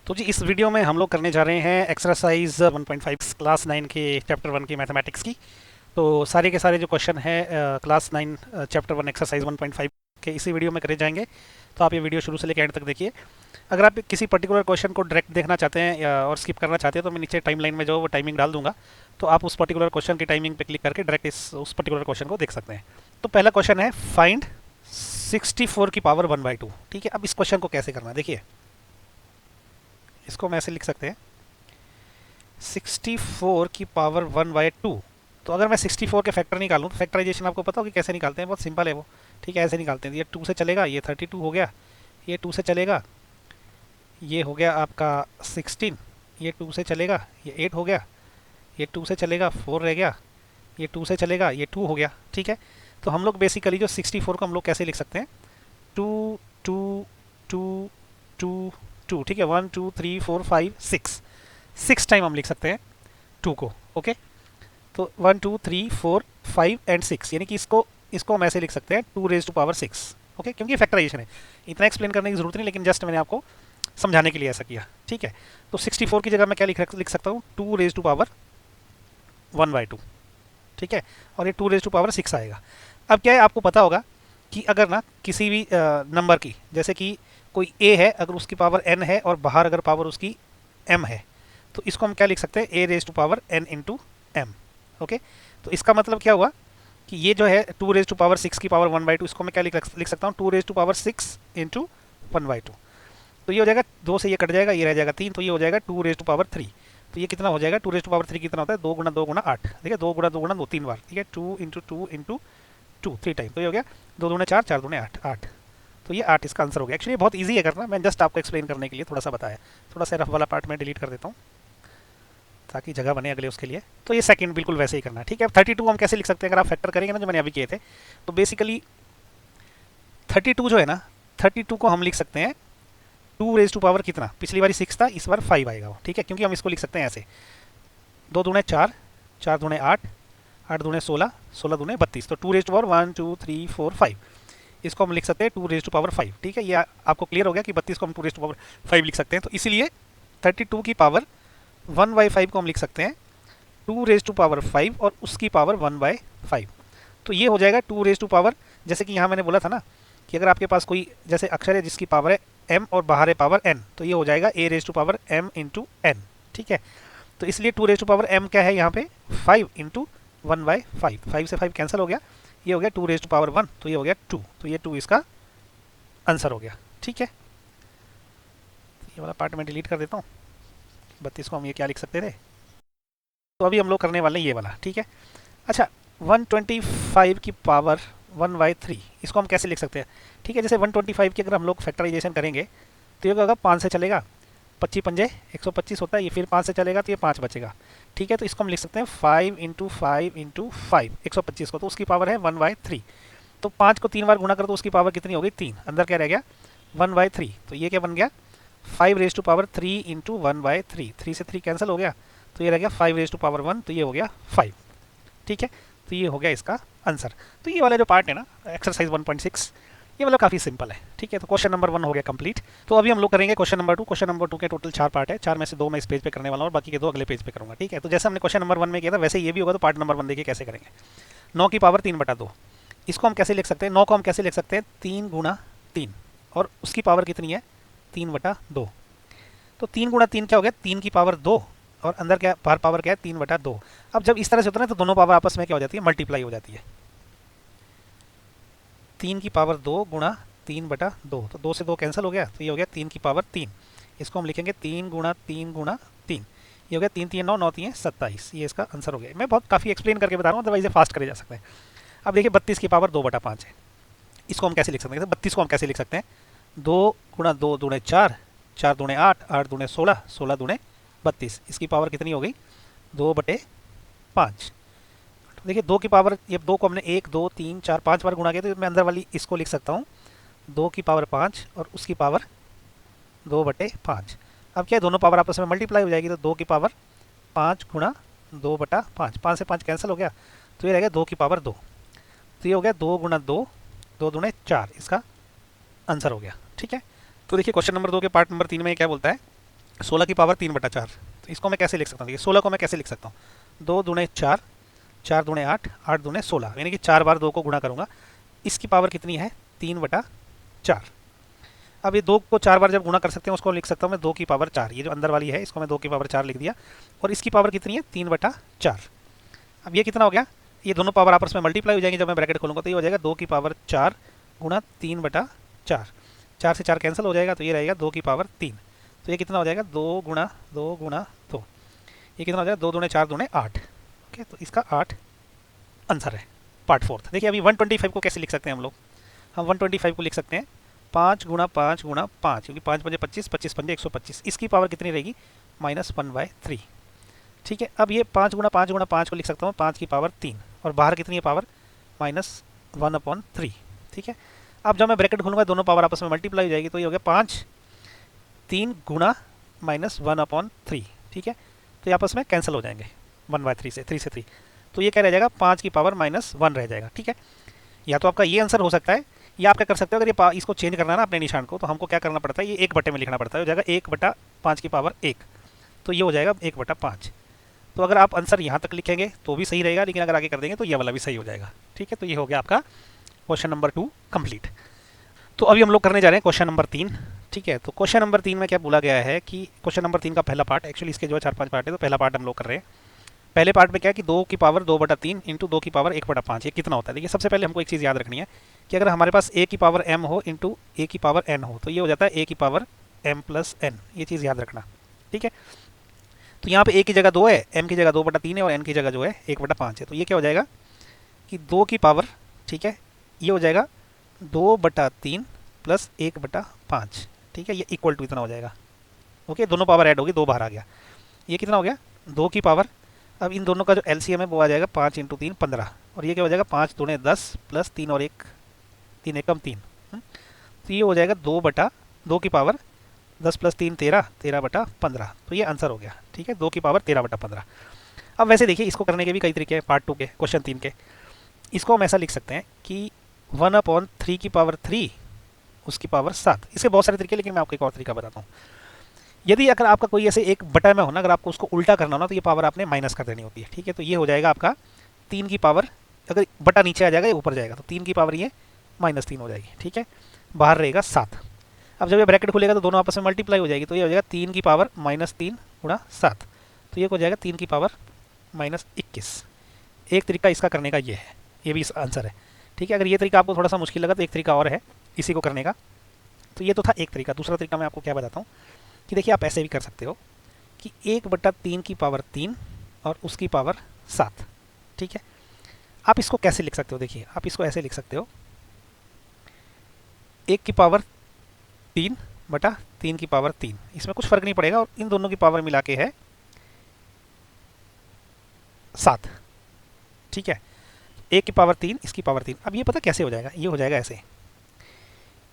तो जी इस वीडियो में हम लोग करने जा रहे हैं एक्सरसाइज 1.5 क्लास 9 के चैप्टर 1 की मैथमेटिक्स की। तो सारे के सारे जो क्वेश्चन है क्लास 9 चैप्टर 1 एक्सरसाइज 1.5 के इसी वीडियो में करे जाएंगे। तो आप ये वीडियो शुरू से लेकर एंड तक देखिए। अगर आप किसी पर्टिकुलर क्वेश्चन को डायरेक्ट देखना चाहते हैं और स्किप करना चाहते हैं तो मैं नीचे टाइम लाइन में जो वो टाइमिंग डाल दूंगा। तो आप उस पर्टिकुलर क्वेश्चन की टाइमिंग पे क्लिक करके डायरेक्ट उस पर्टिकुलर क्वेश्चन को देख सकते हैं। तो पहला क्वेश्चन है फाइंड 64 की पावर 1/2। ठीक है, अब इस क्वेश्चन को कैसे करना है देखिए। इसको हम ऐसे लिख सकते हैं 64 की पावर 1/2। तो अगर मैं 64 के फैक्टर निकालूं तो फैक्टराइजेशन आपको पता होगी कैसे निकालते हैं, बहुत सिंपल है वो। ठीक है, ऐसे निकालते हैं। ये 2 से चलेगा, ये 32 हो गया। ये 2 से चलेगा, ये हो गया आपका 16। ये 2 से चलेगा, ये 8 हो गया। ये 2 से चलेगा, 4 रह गया। ये 2 से चलेगा, ये 2 हो गया। ठीक है, तो हम लोग बेसिकली जो 64 को हम लोग कैसे लिख सकते हैं, 2 2 2 2 2। ठीक है, 1 2 3 4 5 6 6 टाइम हम लिख सकते हैं 2 को। ओके, तो 1 2 3 4 5 एंड 6, यानी कि इसको इसको हम ऐसे लिख सकते हैं 2 रेज टू पावर 6। ओके, क्योंकि फैक्टराइजेशन है, इतना एक्सप्लेन करने की जरूरत नहीं, लेकिन जस्ट मैंने आपको समझाने के लिए ऐसा किया। ठीक है, तो 64 की जगह मैं क्या लिख सकता हूँ, 2 रेज टू पावर 1/2। ठीक है, और ये 2 रेज टू पावर 6 आएगा। अब क्या है, आपको पता होगा कि अगर ना किसी भी नंबर की, जैसे कि कोई ए है, अगर उसकी पावर एन है और बाहर अगर पावर उसकी एम है, तो इसको हम क्या लिख सकते हैं, a raise to power n into m. Okay, तो इसका मतलब क्या हुआ कि ये जो है 2 रेज टू पावर 6 की पावर 1/2, इसको मैं क्या लिख सकता हूँ, 2 रेज टू पावर 6 इंटू 1/2। तो ये हो जाएगा, 2 से ये कट जाएगा, ये रह जाएगा 3, तो ये हो जाएगा 2 रेज टू पावर 3। तो ये कितना हो जाएगा, 2 रेज टू पावर 3 कितना होता है, 2 गुना 2 गुना 8। ठीक है, 2 गुना 2 गुना 2 3 बार। ठीक है, 2 इंटू 2 इंटू 2 3 टाइम। तो ये हो गया 2 दूने 4, 4 दूने 8 8। तो ये 8 इसका आंसर हो गया। एक्चुअली बहुत इजी है करना, मैं जस्ट आपको एक्सप्लेन करने के लिए थोड़ा सा बताया। थोड़ा सा रफ वाला पार्ट मैं डिलीट कर देता हूँ ताकि जगह बने अगले उसके लिए। तो ये सेकंड बिल्कुल वैसे ही करना है। ठीक है, अब 32 हम कैसे लिख सकते हैं, अगर आप फैक्टर करेंगे ना जो मैंने अभी किए थे, तो बेसिकली 32 जो है ना, 32 को हम लिख सकते हैं 2 रेज टू पावर कितना, पिछली बार 6 था, इस बार 5 आएगा वो। ठीक है, क्योंकि हम इसको लिख सकते हैं ऐसे, 2 दूने 4, 4 दूने 8, 8 दूने 16, 16 दूने 32। तो 2 रेज टू पावर 1 2 3 4 5, इसको हम लिख सकते हैं 2 रेज टू पावर 5। ठीक है, ये आपको क्लियर हो गया कि 32 को हम 2 रेज टू पावर 5 लिख सकते हैं। तो इसीलिए 32 की पावर 1/5 को हम लिख सकते हैं 2 रेज टू पावर 5 और उसकी पावर 1/5। तो ये हो जाएगा 2 रेज टू पावर, जैसे कि यहाँ मैंने बोला था ना कि अगर आपके पास कोई जैसे अक्षर है जिसकी पावर है m और बाहर है पावर n, तो ये हो जाएगा a raise to power m into n। ठीक है, तो इसलिए 2 रेज टू पावर m क्या है यहाँ पे, 5 इंटू 1/5। 5 से 5 कैंसिल हो गया, ये हो गया 2 रेज टू पावर 1, तो ये हो गया 2। तो ये 2 इसका आंसर हो गया। ठीक है, ये वाला पार्ट मैं डिलीट कर देता हूँ। 32 को हम ये क्या लिख सकते थे, तो अभी हम लोग करने वाले हैं ये वाला। ठीक है, अच्छा 125 की पावर 1/3, इसको हम कैसे लिख सकते हैं। ठीक है, जैसे 125 की अगर हम लोग फैक्टराइजेशन करेंगे तो ये होगा 5 से चलेगा, 25 पंजे 125 होता है, ये फिर 5 से चलेगा तो ये 5 बचेगा। ठीक है, तो इसको हम लिख सकते हैं 5 इंटू 5 इंटू 5, 125 को, तो उसकी पावर है 1/3। तो 5 को 3 बार गुना कर दो, उसकी पावर कितनी होगी, 3। अंदर क्या रह गया, 1/3। तो ये क्या बन गया, 5 रेज टू पावर 3 इंटू 1/3। 3 से 3 कैंसिल हो गया, तो ये रह गया 5 रेज टू पावर 1, तो ये हो गया 5। ठीक है, तो ये हो गया इसका आंसर। तो ये वाला जो पार्ट है ना एक्सरसाइज 1.6, ये वाला काफ़ी सिंपल है। ठीक है, तो क्वेश्चन नंबर 1 हो गया कंप्लीट। तो अभी हम लोग करेंगे क्वेश्चन नंबर 2। क्वेश्चन नंबर 2 के टोटल 4 पार्ट है, 4 में से 2 मैं इस पेज पे करने वाला हूँ और बाकी के 2 अगले पेज पे करूँगा। ठीक है, तो जैसे हमने क्वेश्चन नंबर 1 में किया था वैसे ये भी होगा। तो पार्ट नंबर 1 देखिए कैसे करेंगे। 9 की पावर 3/2, इसको हम कैसे लिख सकते हैं, 9 को हम कैसे लिख सकते हैं, 3 गुना 3, और उसकी पावर कितनी है, 3/2। तो 3 गुना 3 क्या हो गया, 3 की पावर 2, और अंदर क्या बाहर पावर क्या है, 3/2। अब जब इस तरह से होता है ना तो दोनों पावर आपस में क्या हो जाती है, मल्टीप्लाई हो जाती है। 3 की पावर 2 गुणा 3/2, तो 2 से 2 कैंसिल हो गया, तो ये हो गया 3 की पावर 3। इसको हम लिखेंगे 3 गुणा 3 गुणा 3, ये हो गया 3 3 9, 9 3 27। ये इसका आंसर हो गया। मैं बहुत काफ़ी एक्सप्लेन करके बता रहा हूँ, अदरवाइज ये फास्ट करे जा सकते हैं। अब देखिए 32 की पावर 2/5 है, इसको हम कैसे लिख सकते हैं, 32 को हम कैसे लिख सकते हैं, 2 गुणा 2 दूने 4, 4 दूने 8, 8 दूने 16, 16 दूने 32। इसकी पावर कितनी हो गई, 2/5। देखिए 2 की पावर, ये 2 को हमने 1 2 3 4 5 बार गुणा किया, तो मैं अंदर वाली इसको लिख सकता हूँ 2 की पावर 5 और उसकी पावर 2/5। अब क्या है, दोनों पावर आपस में मल्टीप्लाई हो जाएगी, तो 2 की पावर 5 गुणा 2/5, 5 से 5 कैंसिल हो गया, तो ये रह गया 2 की पावर 2। तो ये हो गया 2 गुणा 2, 2 दूने 4, इसका आंसर हो गया। ठीक है, तो देखिए क्वेश्चन नंबर 2 के पार्ट नंबर 3 में क्या बोलता है, 16 की पावर 3/4। तो इसको मैं कैसे लिख सकता हूँ, देखिए 16 को मैं कैसे लिख सकता हूँ, 2 दूने 4, 4 दूने 8, 8 दूने 16, यानी कि 4 बार 2 को गुणा करूँगा। इसकी पावर कितनी है, 3/4। अब ये 2 को 4 बार जब गुणा कर सकते हैं उसको लिख सकता हूँ मैं 2 की पावर 4, ये जो अंदर वाली है इसको मैं 2 की पावर 4 लिख दिया। और इसकी पावर कितनी है, 3/4। अब ये कितना हो गया, ये दोनों पावर आपस में मल्टीप्लाई हो जाएंगे जब मैं ब्रैकेट खोलूँगा, तो ये हो जाएगा 2 की पावर 4 गुणा 3/4, 4 से 4 कैंसिल हो जाएगा, तो ये रहेगा 2 की पावर 3। तो ये कितना हो जाएगा, 2 गुणा 2, ये कितना हो जाएगा, 2 दूने 4 दूने 8। ओके, तो इसका 8 आंसर है, पार्ट फोर्थ। देखिए अभी 125 को कैसे लिख सकते हैं हम लोग, हम 125 को लिख सकते हैं 5 गुणा 5 गुणा 5, क्योंकि 5 पंजे 25, 25 पंजे 125, इसकी पावर कितनी रहेगी, -1/3। ठीक है, अब ये 5 गुणा 5 को लिख सकता हूँ 5 की पावर 3, और बाहर कितनी है पावर, -1/3। ठीक है, अब जब मैं ब्रैकेट खोलूँगा दोनों पावर आपस में मल्टीप्लाई हो जाएगी, तो ये हो गया 5 3 गुणा -1/3। ठीक है, तो ये आपस में कैंसिल हो जाएंगे 1/3 से, 3 से 3, तो ये क्या रह जाएगा, 5 की पावर -1 रह जाएगा। ठीक है, या तो आपका ये आंसर हो सकता है, या आप क्या कर सकते हो, अगर ये इसको चेंज करना है ना अपने निशान को, तो हमको क्या करना पड़ता है, ये 1 बटे में लिखना पड़ता है, हो जाएगा 1/5 की पावर 1, तो ये हो जाएगा 1/5। तो अगर आप आंसर यहाँ तक लिखेंगे तो भी सही रहेगा, लेकिन अगर आगे कर देंगे तो ये वाला भी सही हो जाएगा। ठीक है, तो ये हो गया आपका क्वेश्चन नंबर 2 कंप्लीट। तो अभी हम लोग करने जा रहे हैं क्वेश्चन नंबर 3। ठीक है, तो क्वेश्चन नंबर 3 में क्या बोला गया है कि क्वेश्चन नंबर 3 का पहला पार्ट, एक्चुअली इसके जो है 4-5 पार्ट है, तो पहला पार्ट हम लोग कर रहे हैं। पहले पार्ट में क्या है कि 2 की पावर 2/3 इंटू 2 की पावर 1/5, ये कितना होता है। देखिए सबसे पहले हमको एक चीज़ याद रखनी है कि अगर हमारे पास a की पावर m हो इंटू a की पावर n हो, तो ये हो जाता है a की पावर m प्लस n, ये चीज़ याद रखना। ठीक है, तो यहाँ पे a की जगह 2 है, m की जगह 2/3 है, और n की जगह जो है 1/5 है, तो ये क्या हो जाएगा कि 2 की पावर, ठीक है, ये हो जाएगा 2/3 प्लस 1/5। ठीक है, ये इक्वल टू इतना हो जाएगा। ओके, दोनों पावर ऐड होगी, 2 बाहर आ गया, ये कितना हो गया 2 की पावर, अब इन दोनों का जो एलसीएम है वो आ जाएगा 5 × 3 15, और ये क्या हो जाएगा 5 दूने 10 प्लस 3 और 1 3 एकम 3, तो ये हो जाएगा 2 की पावर 10 प्लस 3 13, 13/15, तो ये आंसर हो गया। ठीक है, 2 की पावर 13/15। अब वैसे देखिए इसको करने के भी कई तरीके हैं, पार्ट 2 के क्वेश्चन 3 के। इसको हम ऐसा लिख सकते हैं कि 1/3 की पावर 3 उसकी पावर 7, इसके बहुत सारे तरीके, लेकिन मैं आपको एक और तरीका बताता हूँ। यदि अगर आपका कोई ऐसे एक बटा में हो ना, अगर आपको उसको उल्टा करना हो ना, तो ये पावर आपने माइनस कर देनी होती है। ठीक है, तो ये हो जाएगा आपका 3 की पावर, अगर बटा नीचे आ जाएगा ये ऊपर जाएगा, तो 3 की पावर ये -3 हो जाएगी। ठीक है, बाहर रहेगा 7। अब जब ये ब्रैकेट खुलेगा तो दोनों आपस में मल्टीप्लाई हो जाएगी, तो ये हो जाएगा 3 की पावर -3 गुणा 7, तो ये हो जाएगा 3 की पावर -21। एक तरीका इसका करने का ये है, ये भी आंसर है। ठीक है, अगर ये तरीका आपको थोड़ा सा मुश्किल लगा तो एक तरीका और है इसी को करने का, तो ये तो था एक तरीका। दूसरा तरीका मैं आपको क्या बताता हूँ कि देखिए आप ऐसे भी कर सकते हो कि 1/3 की पावर 3 और उसकी पावर 7। ठीक है, आप इसको कैसे लिख सकते हो, देखिए आप इसको ऐसे लिख सकते हो 1 की पावर 3/3 की पावर 3, इसमें कुछ फर्क नहीं पड़ेगा, और इन दोनों की पावर मिला के है 7। ठीक है, 1 की पावर 3 इसकी पावर 3। अब ये पता कैसे हो जाएगा, ये हो जाएगा ऐसे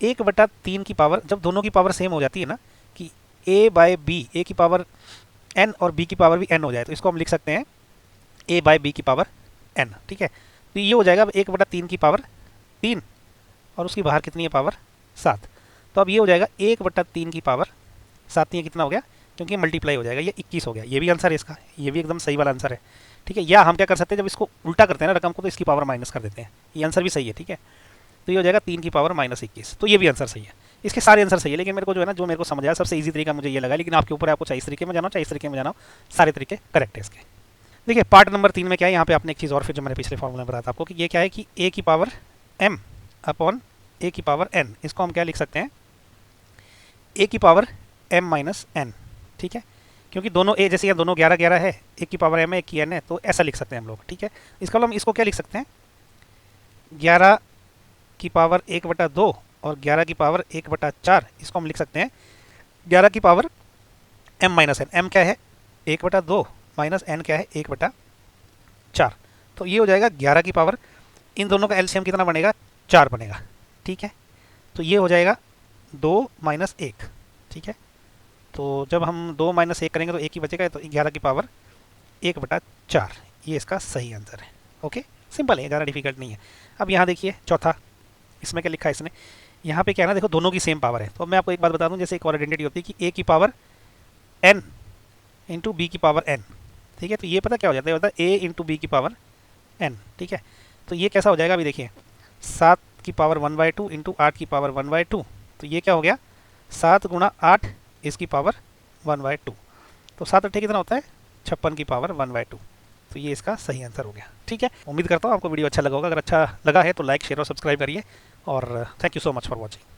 1/3 की पावर, जब दोनों की पावर सेम हो जाती है ना कि a/b, a की पावर n और b की पावर भी n हो जाए, तो इसको हम लिख सकते हैं a/b की पावर n। ठीक है, तो ये हो जाएगा 1/3 की पावर 3 और उसकी बाहर कितनी है पावर 7, तो अब ये हो जाएगा 1/3 की पावर 7, ये कितना हो गया, क्योंकि मल्टीप्लाई हो जाएगा, ये 21 हो गया। ये भी आंसर है इसका, ये भी एकदम सही वाला आंसर है। ठीक है, या हम क्या कर सकते हैं, जब इसको उल्टा करते हैं ना रकम को, तो इसकी पावर माइनस कर देते हैं, ये आंसर भी सही है। ठीक है, तो ये हो जाएगा 3 की पावर -21, तो ये भी आंसर सही है। इसके सारे आंसर सही है, लेकिन मेरे को जो है ना, जो मेरे को समझ आया सबसे इजी तरीका मुझे ये लगा, लेकिन आपके ऊपर है, आपको चाहिए इस तरीके में जाना हो, चाहिए इस तरीके में जाना हो, सारे तरीके करेक्ट है इसके। देखिए पार्ट नंबर 3 में क्या है, यहाँ पे आपने एक चीज़ और, फिर जो मैंने पिछले फॉर्मूला में बताया था आपको कि ये क्या है कि a की पावर m अपॉन a की पावर n, इसको हम क्या लिख सकते हैं a की पावर m माइनस n। ठीक है, क्योंकि दोनों a, जैसे यहाँ दोनों 11-11 है, एक की पावर m है, एक की n है, तो ऐसा लिख सकते हैं हम लोग। ठीक है, इसका हम इसको क्या लिख सकते हैं, 11 की पावर 1/2 और 11 की पावर 1/4, इसको हम लिख सकते हैं 11 की power m minus n। m क्या है 1/2 माइनस n क्या है 1/4, तो ये हो जाएगा 11 की पावर, इन दोनों का एलसीएम कितना बनेगा 4 बनेगा। ठीक है, तो ये हो जाएगा 2 - 1। ठीक है, तो जब हम 2 - 1 करेंगे तो 1 ही बचेगा, तो 11 की पावर 1/4, ये इसका सही आंसर है। ओके, सिंपल है, ज़्यादा डिफिकल्ट नहीं है। अब यहाँ देखिए चौथा, इसमें क्या लिखा है इसने, यहाँ पे क्या है ना, देखो दोनों की सेम पावर है, तो अब मैं आपको एक बात बता दूँ, जैसे एक और आइडेंटिटी होती है कि a की पावर एन इंटू बी की पावर एन। ठीक है, तो ये पता क्या हो जाता है, होता है ए इंटू बी की पावर एन। ठीक है, तो ये कैसा हो जाएगा अभी देखिए, 7 की पावर 1/2 इंटू 8 की पावर 1/2, तो ये क्या हो गया 7 गुणा 8 इसकी पावर 1/2। तो 7 अट्ठे कितना होता है 56 की पावर 1/2। तो ये इसका सही आंसर हो गया। ठीक है, उम्मीद करता हूँ आपको वीडियो अच्छा लगा होगा। अगर अच्छा लगा है तो लाइक शेयर और सब्सक्राइब करिए, और thank you so much for watching.